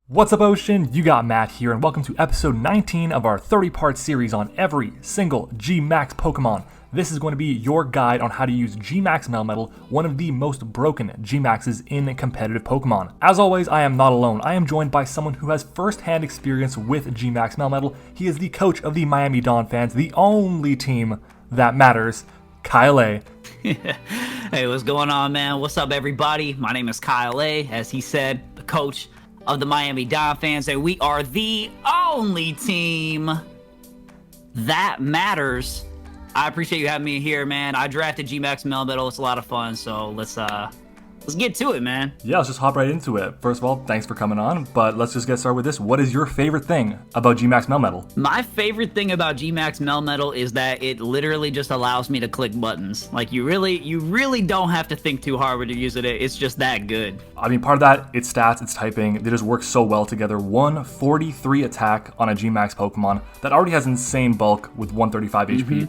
What's up, Ocean? You got Matt here, and welcome to episode 19 of our 30-part series on every single GMAX Pokemon. This is going to be your guide on how to use Gmax Melmetal, one of the most broken Gmaxes in competitive Pokemon. As always, I am not alone. I am joined by someone who has first-hand experience with Gmax Melmetal. He is the coach of the Miami Dolphins, the only team that matters, KyleAye. Hey, what's going on, man? What's up, everybody? My name is KyleAye, as he said, the coach of the Miami Dolphins, and we are the only team that matters. I appreciate you having me here, man. I drafted GMAX Melmetal. It's a lot of fun, so let's get to it, man. Yeah, let's just hop right into it. First of all, thanks for coming on, but let's just get started with this. What is your favorite thing about Gmax Melmetal? My favorite thing about Gmax Melmetal is that it literally just allows me to click buttons. Like, you really don't have to think too hard when you're using it. It's just that good. I mean, part of that, it's stats, it's typing, they just work so well together. 143 attack on a Gmax Pokemon that already has insane bulk with 135 HP.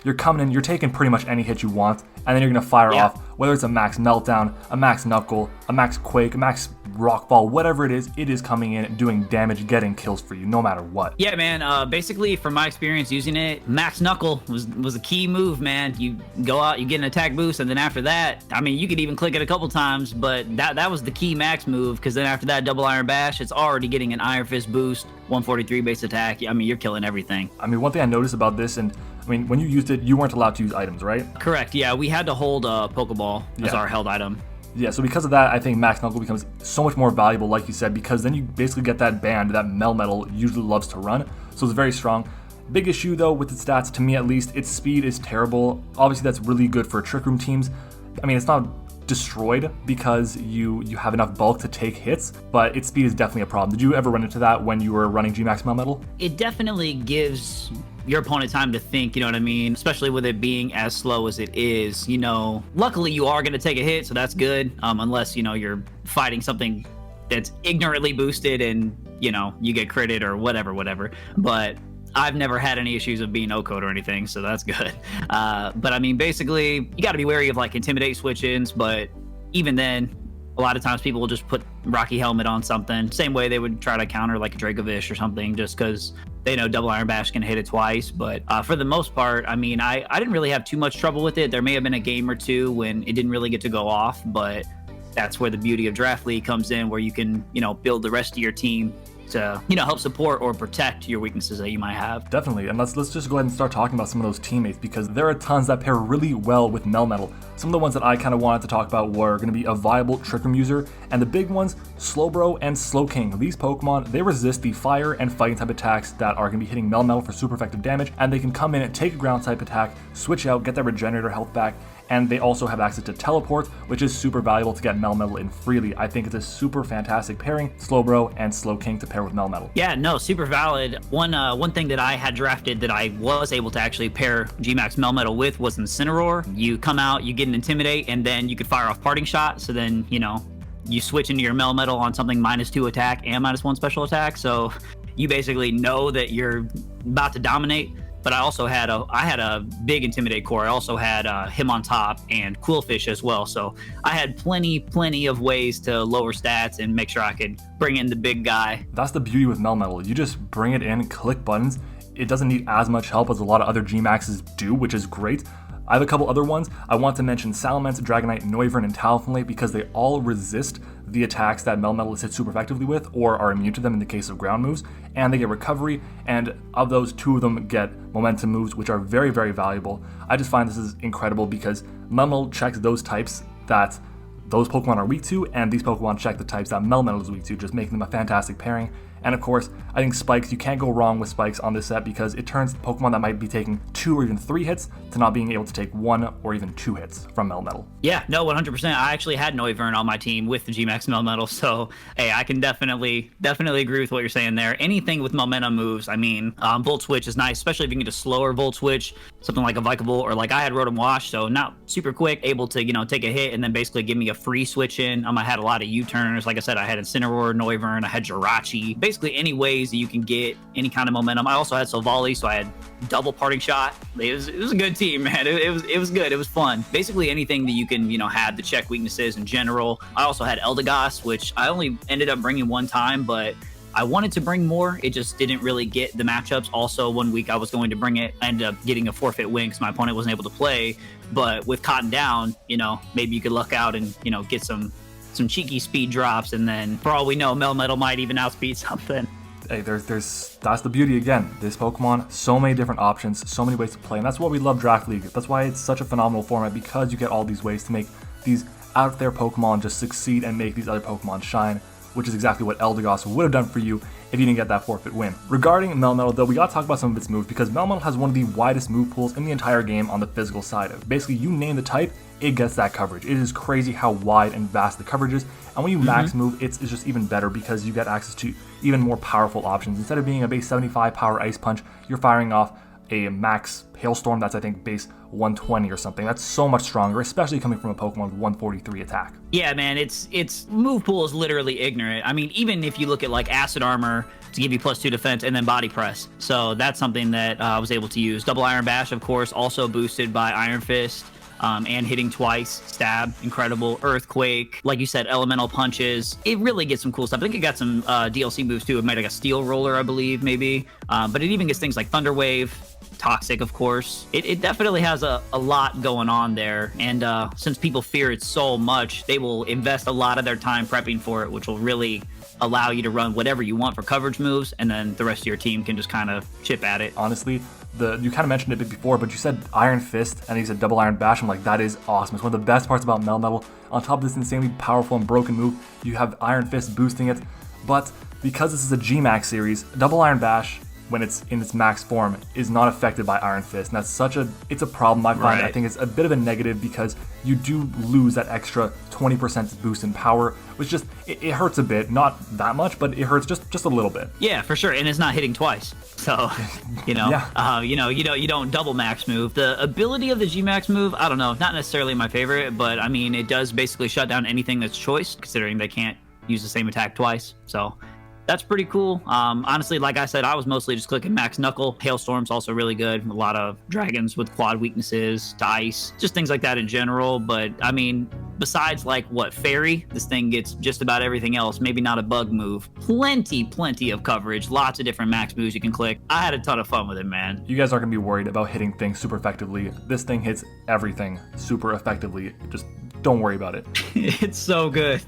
You're coming in, you're taking pretty much any hit you want, and then you're gonna fire off, whether it's a Max Meltdown, a Max Knuckle, a Max Quake, a Max Rockfall, whatever it is coming in, doing damage, getting kills for you, no matter what. Yeah, man, basically, from my experience using it, Max Knuckle was a key move, man. You go out, you get an attack boost, and then after that, I mean, you could even click it a couple times, but that was the key max move, because then after that double Iron Bash, it's already getting an Iron Fist boost, 143 base attack. I mean, you're killing everything. I mean, one thing I noticed about this, and I mean, when you used it, you weren't allowed to use items, right? Correct, yeah, we had to hold a Pokeball as our held item. Yeah, so because of that, I think Max Knuckle becomes so much more valuable, like you said, because then you basically get that band that Melmetal usually loves to run, so it's very strong. Big issue, though, with its stats, to me at least, its speed is terrible. Obviously, that's really good for Trick Room teams. I mean, it's not destroyed because you have enough bulk to take hits, but its speed is definitely a problem. Did you ever run into that when you were running Gmax Melmetal? It definitely gives your opponent time to think, you know what I mean? Especially with it being as slow as it is, you know. Luckily, you are going to take a hit, so that's good, unless, you know, you're fighting something that's ignorantly boosted and, you know, you get critted or whatever. But I've never had any issues of being O-code or anything, so that's good. But I mean, basically, you got to be wary of like Intimidate switch-ins, but even then, a lot of times people will just put Rocky Helmet on something. Same way they would try to counter like a Dracovish or something, just because they know double Iron Bash can hit it twice. But for the most part, I mean, I didn't really have too much trouble with it. There may have been a game or two when it didn't really get to go off, but that's where the beauty of Draft League comes in, where you can, you know, build the rest of your team to, you know, help support or protect your weaknesses that you might have. Definitely, and let's just go ahead and start talking about some of those teammates, because there are tons that pair really well with Melmetal. Some of the ones that I kind of wanted to talk about were going to be a viable Trick Room user, and the big ones, Slowbro and Slowking. These Pokemon, they resist the fire and fighting type attacks that are going to be hitting Melmetal for super effective damage, and they can come in and take a ground type attack, switch out, get that regenerator health back, and they also have access to teleport, which is super valuable to get Melmetal in freely. I think it's a super fantastic pairing, Slowbro and Slowking to pair with Melmetal. Yeah, no, super valid. One thing that I had drafted that I was able to actually pair Gmax Melmetal with was Incineroar. You come out, you get an Intimidate, and then you could fire off Parting Shot, so then, you know, you switch into your Melmetal on something -2 attack and -1 special attack, so you basically know that you're about to dominate. But I also had a big Intimidate core. I also had him on top and Quillfish as well. So I had plenty of ways to lower stats and make sure I could bring in the big guy. That's the beauty with Melmetal. You just bring it in, click buttons. It doesn't need as much help as a lot of other Gmaxes do, which is great. I have a couple other ones. I want to mention Salamence, Dragonite, Noivern, and Talonflame because they all resist the attacks that Melmetal is hit super effectively with, or are immune to them in the case of ground moves, and they get recovery, and of those, 2 of them get momentum moves, which are very, very valuable. I just find this is incredible because Melmetal checks those types that those Pokemon are weak to, and these Pokemon check the types that Melmetal is weak to, just making them a fantastic pairing. And of course, I think Spikes, you can't go wrong with Spikes on this set because it turns Pokemon that might be taking 2 or even 3 hits to not being able to take 1 or even 2 hits from Melmetal. Yeah, no, 100%. I actually had Noivern on my team with the Gmax Melmetal, so hey, I can definitely agree with what you're saying there. Anything with momentum moves, I mean, Volt Switch is nice, especially if you can get a slower Volt Switch, something like a Vikavolt, or like I had Rotom Wash, so not super quick, able to, you know, take a hit and then basically give me a free switch in. I had a lot of U-turners. Like I said, I had Incineroar, Noivern, I had Jirachi. basically any ways that you can get any kind of momentum. I also had Solvali, so I had double parting shot. It was a good team, man. It was good. It was fun. Basically anything that you can, have to check weaknesses in general. I also had Eldegoss, which I only ended up bringing one time, but I wanted to bring more. It just didn't really get the matchups. Also, one week I was going to bring it. I ended up getting a forfeit win because my opponent wasn't able to play. But with Cotton down, maybe you could luck out and, get some cheeky speed drops. And then for all we know, Melmetal might even outspeed something. Hey, that's the beauty again. This Pokemon, so many different options, so many ways to play. And that's why we love Draft League. That's why it's such a phenomenal format, because you get all these ways to make these out there Pokemon just succeed and make these other Pokemon shine, which is exactly what Eldegoss would have done for you if you didn't get that forfeit win. Regarding Melmetal, though, we gotta talk about some of its moves, because Melmetal has one of the widest move pools in the entire game on the physical side of it. Basically, you name the type, it gets that coverage. It is crazy how wide and vast the coverage is, and when you max move, it's just even better because you get access to even more powerful options. Instead of being a base 75 power Ice Punch, you're firing off a max Hailstorm that's, I think, base 120 or something. That's so much stronger, especially coming from a Pokemon with 143 attack. Yeah, man, it's move pool is literally ignorant. I mean, even if you look at like Acid Armor to give you +2 defense and then Body Press. So that's something that I was able to use. Double Iron Bash, of course, also boosted by Iron Fist. And hitting twice, stab, incredible, earthquake, like you said, elemental punches. It really gets some cool stuff. I think it got some DLC moves too. It made like a steel roller, I believe, maybe. But it even gets things like Thunder Wave, Toxic, of course. It definitely has a lot going on there. And since people fear it so much, they will invest a lot of their time prepping for it, which will really allow you to run whatever you want for coverage moves, and then the rest of your team can just kind of chip at it. Honestly, you kind of mentioned it before, but you said Iron Fist and you said Double Iron Bash. I'm like, that is awesome. It's one of the best parts about Melmetal. On top of this insanely powerful and broken move, you have Iron Fist boosting it. But because this is a GMAX series, Double Iron Bash, when it's in its max form, is not affected by Iron Fist. And that's it's a problem I find. Right. I think it's a bit of a negative because you do lose that extra 20% boost in power, which just, it hurts a bit. Not that much, but it hurts just a little bit. Yeah, for sure. And it's not hitting twice. So, you don't double max move. The ability of the GMAX move, I don't know, not necessarily my favorite, but I mean, it does basically shut down anything that's choice, considering they can't use the same attack twice. So that's pretty cool. Honestly, like I said, I was mostly just clicking Max Knuckle. Hailstorm's also really good. A lot of dragons with quad weaknesses to ice, just things like that in general. But I mean, besides like Fairy, this thing gets just about everything else. Maybe not a bug move. Plenty of coverage. Lots of different max moves you can click. I had a ton of fun with it, man. You guys aren't gonna be worried about hitting things super effectively. This thing hits everything super effectively. Just don't worry about it. It's so good.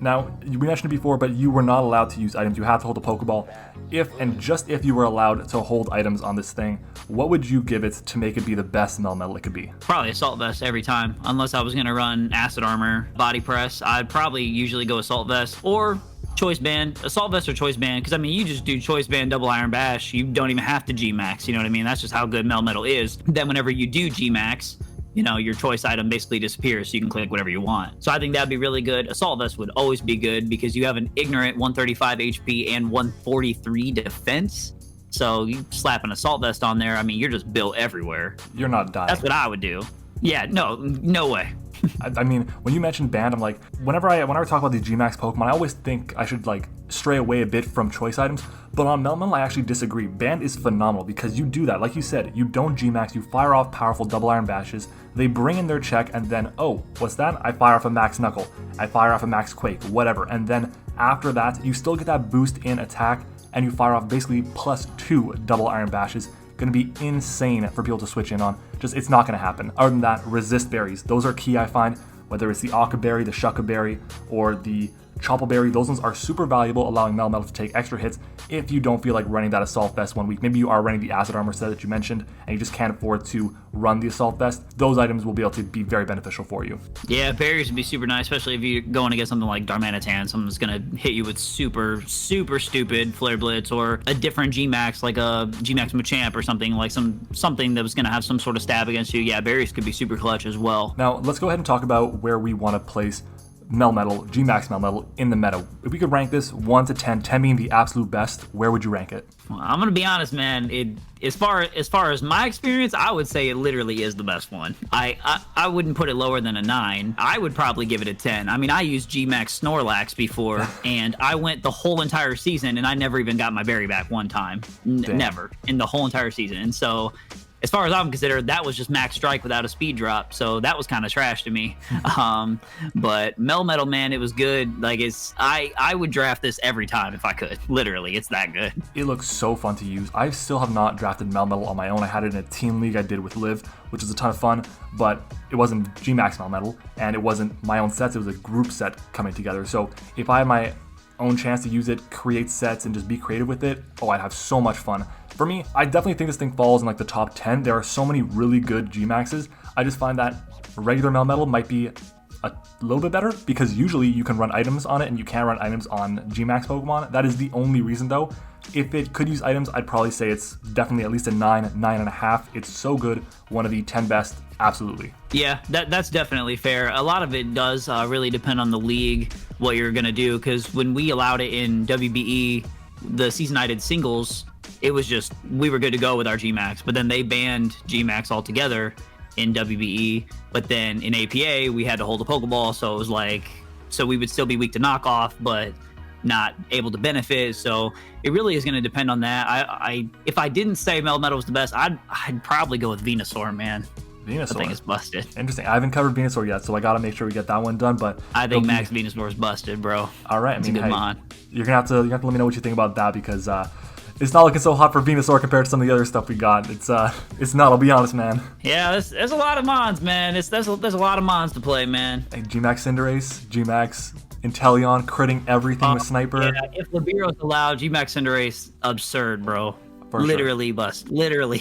Now, we mentioned it before, but you were not allowed to use items. You had to hold a Pokeball. If and just if you were allowed to hold items on this thing, what would you give it to make it be the best Melmetal it could be? Probably Assault Vest every time. Unless I was going to run Acid Armor, Body Press, I'd probably usually go Assault Vest or Choice Band. Assault Vest or Choice Band, because I mean, you just do Choice Band, Double Iron Bash. You don't even have to G-Max, you know what I mean? That's just how good Melmetal is. Then whenever you do G-Max, your choice item basically disappears, so you can click whatever you want. So I think that'd be really good. Assault Vest would always be good because you have an ignorant 135 HP and 143 defense. So you slap an Assault Vest on there, I mean, you're just built everywhere. You're not dying. That's what I would do. Yeah, no way. I mean, when you mentioned Band, I'm like, whenever I talk about these GMAX Pokemon, I always think I should like stray away a bit from choice items, but on Melmetal I actually disagree. Band is phenomenal because you do that. Like you said, you don't GMAX, you fire off powerful Double Iron Bashes, they bring in their check, and then, oh, what's that? I fire off a Max Knuckle, I fire off a Max Quake, whatever, and then after that, you still get that boost in attack, and you fire off basically +2 Double Iron Bashes. Going to be insane for people to switch in on. Just, it's not going to happen. Other than that, resist berries. Those are key, I find. Whether it's the Occa Berry, the Shucca Berry, or the Chople Berry, those ones are super valuable, allowing Melmetal to take extra hits if you don't feel like running that Assault Vest one week. Maybe you are running the Acid Armor set that you mentioned, and you just can't afford to run the Assault Vest. Those items will be able to be very beneficial for you. Yeah, berries would be super nice, especially if you're going against something like Darmanitan, something that's going to hit you with super stupid Flare Blitz, or a different GMAX, like a GMAX Machamp or something, like something that was going to have some sort of stab against you. Yeah, berries could be super clutch as well. Now, let's go ahead and talk about where we want to place Melmetal, GMAX Melmetal in the meta. If we could rank this 1 to 10, 10 being the absolute best, where would you rank it? Well, I'm gonna be honest, man. As far as my experience, I would say it literally is the best one. I wouldn't put it lower than a 9. I would probably give it a 10. I mean, I used GMAX Snorlax before, and I went the whole entire season, and I never even got my berry back one time. Never in the whole entire season. And so, as far as I'm considered, that was just max strike without a speed drop, so that was kind of trash to me. But Melmetal, man, it was good. Like, I would draft this every time if I could. Literally, it's that good. It looks so fun to use. I still have not drafted Melmetal on my own. I had it in a team league I did with Liv, which was a ton of fun, but it wasn't GMAX Melmetal, and it wasn't my own sets. It was a group set coming together. So if I had my own chance to use it, create sets, and just be creative with it, oh, I'd have so much fun. For me, I definitely think this thing falls in like the top 10. There are so many really good GMAXs. I just find that regular Melmetal might be a little bit better because usually you can run items on it and you can't run items on GMAX Pokemon. That is the only reason though. If it could use items, I'd probably say it's definitely at least a 9, 9.5. It's so good. One of the 10 best, absolutely. Yeah, that's definitely fair. A lot of it does really depend on the league, what you're going to do, because when we allowed it in WBE, the season I did singles, it was just, we were good to go with our GMAX, but then they banned GMAX altogether in WBE, but then in APA, we had to hold a Pokeball, so it was like, so we would still be weak to knockoff, but not able to benefit, so it really is going to depend on that. If I didn't say Melmetal was the best, I'd probably go with Venusaur, man. Venusaur. I think it's busted. Interesting. I haven't covered Venusaur yet, so I gotta make sure we get that one done. But I think Max Venusaur is busted, bro. All right, it's a good mon. You're gonna have to let me know what you think about that because it's not looking so hot for Venusaur compared to some of the other stuff we got. It's not. I'll be honest, man. Yeah, there's a lot of mons, man. There's a lot of mons to play, man. Hey, GMAX Cinderace, GMAX Inteleon, critting everything with Sniper. Yeah, if Libero's allowed, GMAX Cinderace, absurd, bro. For literally sure. Bust. Literally.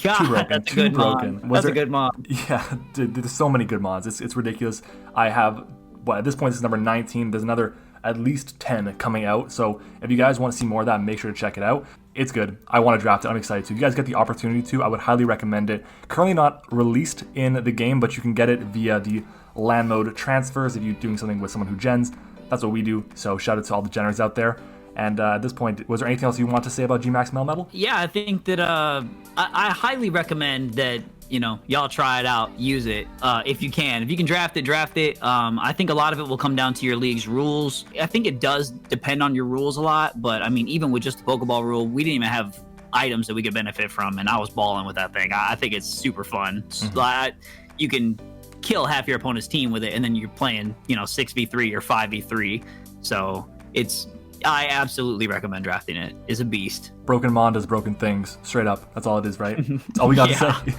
God, broken, that's a good broken. Mon. That's a good mon. Yeah, dude, there's so many good mons. It's ridiculous. I have, at this point, this is number 19. There's another at least 10 coming out. So if you guys want to see more of that, make sure to check it out. It's good. I want to draft it. I'm excited to. If you guys get the opportunity to, I would highly recommend it. Currently not released in the game, but you can get it via the land mode transfers if you're doing something with someone who gens. That's what we do. So shout out to all the geners out there. And at this point, was there anything else you want to say about GMAX Melmetal? Yeah, I think that I highly recommend that, you know, y'all try it out, use it if you can. If you can draft it, draft it. I think a lot of it will come down to your league's rules. I think it does depend on your rules a lot, but I mean, even with just the Pokeball rule, we didn't even have items that we could benefit from, and I was balling with that thing. I think it's super fun. Mm-hmm. You can kill half your opponent's team with it, and then you're playing, you know, 6v3 or 5v3. So I absolutely recommend drafting it. It's a beast. Broken Mon does broken things. Straight up. That's all it is, right? That's all we got to say.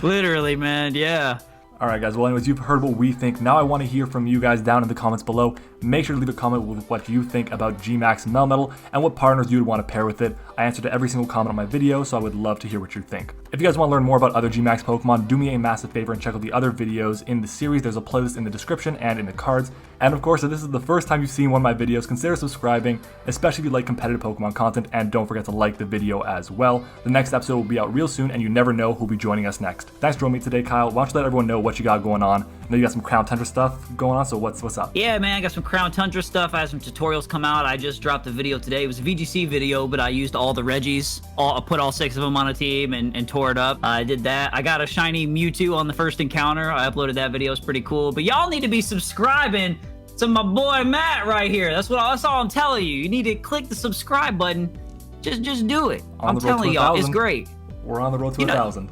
Literally, man. Yeah. All right, guys. Well, anyways, you've heard what we think. Now I want to hear from you guys down in the comments below. Make sure to leave a comment with what you think about GMAX Melmetal and what partners you would want to pair with it. I answer to every single comment on my video, so I would love to hear what you think. If you guys want to learn more about other GMAX Pokemon, do me a massive favor and check out the other videos in the series. There's a playlist in the description and in the cards. And of course, if this is the first time you've seen one of my videos, consider subscribing, especially if you like competitive Pokemon content, and don't forget to like the video as well. The next episode will be out real soon, and you never know who'll be joining us next. Thanks for joining me today, Kyle. Why don't you let everyone know what you got going on? I know you got some Crown Tundra stuff going on, so what's up? Yeah, man, I got some Crown Tundra stuff. I had some tutorials come out. I just dropped a video today. It was a VGC video, but I used all the Reggies. I put all 6 of them on a team and tore it up. I did that. I got a shiny Mewtwo on the first encounter. I uploaded that video. It's pretty cool. But y'all need to be subscribing to my boy Matt right here. That's all I'm telling you. You need to click the subscribe button. Just do it. I'm telling y'all, it's great. We're on the road to 1,000.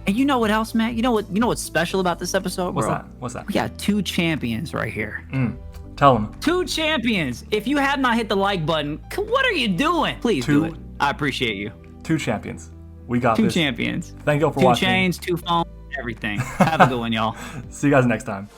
And you know what else, Matt? You know what's special about this episode, bro? What's that? We got 2 champions right here. Tell them. 2 champions. If you have not hit the like button, what are you doing? Please do it. I appreciate you. 2 champions. We got 2 this. champions. Thank you all for watching. 2 chains, 2 phones, everything. Have a good one, y'all. See you guys next time.